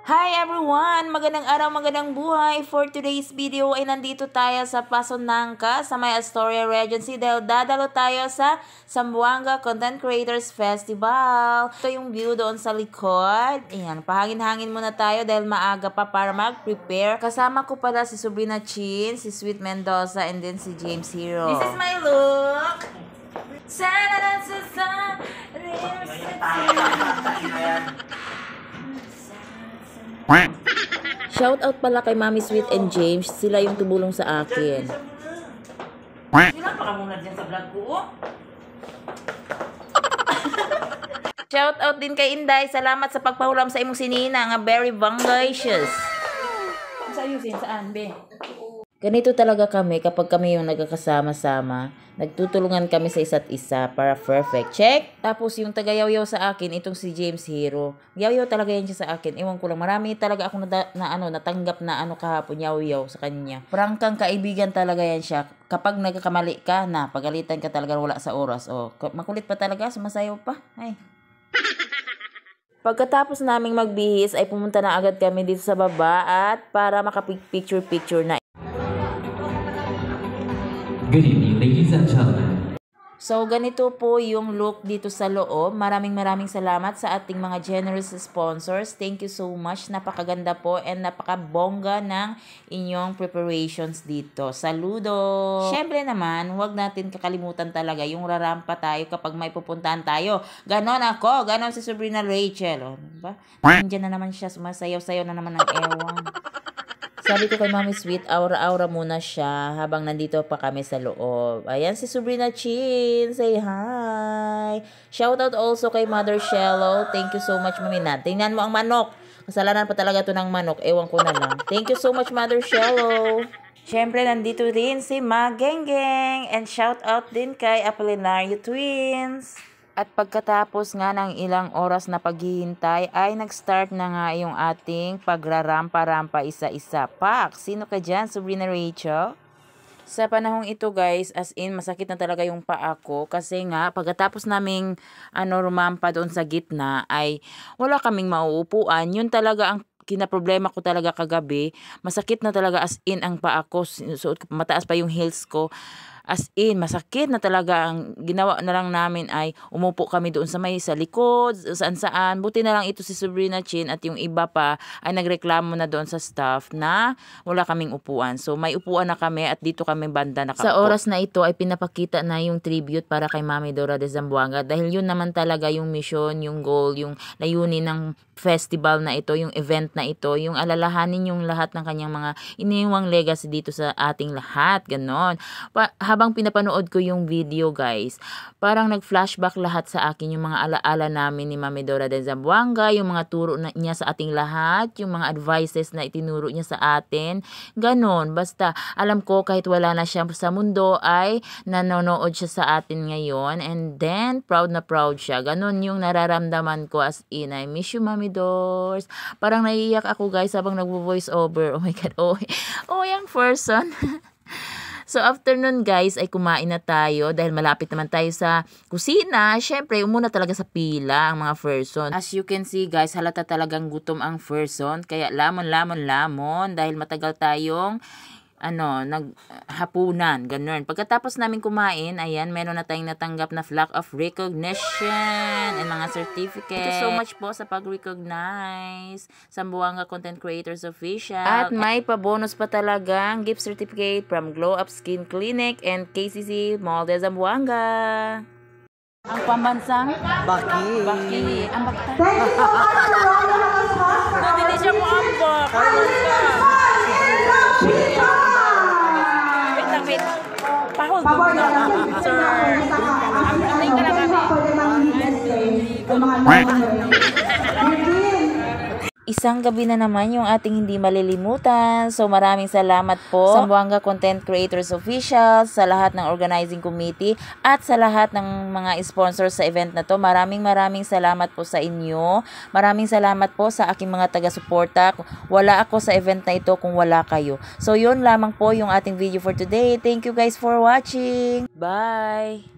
Hi everyone! Magandang araw, magandang buhay! For today's video ay nandito tayo sa Paso Nangka sa may Astoria Regency dahil dadalo tayo sa Zamboanga Content Creators Festival. Ito yung view doon sa likod. Ayan, pahangin-hangin muna tayo dahil maaga pa para mag-prepare. Kasama ko pala si Sabrina Chin, si Sweet Mendoza, and then si James Hero. This is my look! Shout out pala kay Mami Sweet and James, sila yung tumulong sa akin. Sila pa muna dyan sa vlog ko. Shout out din kay Inday, salamat sa pagpahulam sa imong sinina nga very bangacious. Sa ayusin saan be? Ganito talaga kami kapag kami yung nagkakasama-sama. Nagtutulungan kami sa isa't isa para perfect. Check! Tapos yung taga-yaw-yaw sa akin, itong si James Hero. Yaw-yaw talaga yan siya sa akin. Ewan ko lang, marami talaga ako natanggap na kahapon yaw-yaw sa kanya. Prangkang kaibigan talaga yan siya. Kapag nagkakamali ka na, pagalitan ka talaga wala sa oras. O, makulit pa talaga, sumasayaw pa. Ay. Pagkatapos naming magbihis ay pumunta na agad kami dito sa baba at para makapicture-picture na. Good evening, ladies and gentlemen. So, ganito po yung look dito sa loob. Maraming salamat sa ating mga generous sponsors. Thank you so much. Napakaganda po and napakabongga ng inyong preparations dito. Saludo! Syempre naman, huwag natin kakalimutan talaga yung rarampa tayo kapag may pupuntahan tayo. Ganon ako, ganon si Sabrina Rachel. O, diba? Nandiyan na naman siya, sumasayaw-sayaw na naman ng ewan. Sabi ko kay Mami Sweet, aura-aura muna siya habang nandito pa kami sa loob. Ayan si Sabrina Chin. Say hi. Shoutout also kay Mother Shello. Thank you so much, Mami Nat. Tingnan mo ang manok. Kasalanan pa talaga to ng manok. Ewan ko na lang. Thank you so much, Mother Shello. Siyempre, nandito rin si Ma Geng-Geng. And shoutout din kay Apolinario Twins. At pagkatapos nga ng ilang oras na paghihintay ay nag-start na nga yung ating pagrarampa-rampa isa-isa. Pak! Sino ka dyan, Sabrina Rachel? Sa panahong ito guys, as in masakit na talaga yung paa ko kasi nga pagkatapos naming rumampa doon sa gitna ay wala kaming mauupuan. Yun talaga ang kinaproblema ko talaga kagabi. Masakit na talaga as in ang paa ko. Suot ko, mataas pa yung heels ko. As in, masakit na talaga. Ang ginawa na lang namin ay umupo kami doon sa likod, saan-saan. Buti na lang ito si Sabrina Chin at yung iba pa ay nagreklamo na doon sa staff na wala kaming upuan. So, may upuan na kami at dito kami banda nakaupo. Sa oras na ito ay pinapakita na yung tribute para kay Mami Dora de Zamboanga dahil yun naman talaga yung mission, yung goal, yung layunin ng festival na ito, yung event na ito, yung alalahanin yung lahat ng kanyang mga iniwang legacy dito sa ating lahat. Ganon. Habang pinapanood ko yung video guys, parang nag-flashback lahat sa akin yung mga alaala namin ni Mami Dora de Zamboanga, yung mga turo niya sa ating lahat, yung mga advices na itinuro niya sa atin. Ganon. Basta alam ko kahit wala na siya sa mundo ay nanonood siya sa atin ngayon and then proud na proud siya. Ganon yung nararamdaman ko as in. I miss you Mami Dors. Parang naiiyak ako guys habang nagvo-voice over. Oh my God. Oh yung person. So, after nun guys, ay kumain na tayo dahil malapit naman tayo sa kusina. Syempre, umuna talaga sa pila ang mga person. As you can see guys, halata talagang gutom ang person. Kaya lamon dahil matagal tayong naghapunan, ganun. Pagkatapos namin kumain, ayan, meron na tayong natanggap na plaque of recognition and mga certificate. Thank you so much po sa pag-recognize Zamboanga Content Creators Official. At may pa-bonus pa talagang gift certificate from Glow Up Skin Clinic and KCC Mall de Zamboanga. Ang pambansang? Baki. Ang bakta. Hindi siya mo ambak. Pahol po na. Sir. Ang ka lang Isang gabi na naman yung ating hindi malilimutan. So maraming salamat po sa Zamboanga Content Creators Official, sa lahat ng organizing committee at sa lahat ng mga sponsors sa event na to. Maraming salamat po sa inyo. Maraming salamat po sa aking mga taga-suporta. Wala ako sa event na ito kung wala kayo. So yun lamang po yung ating video for today. Thank you guys for watching. Bye!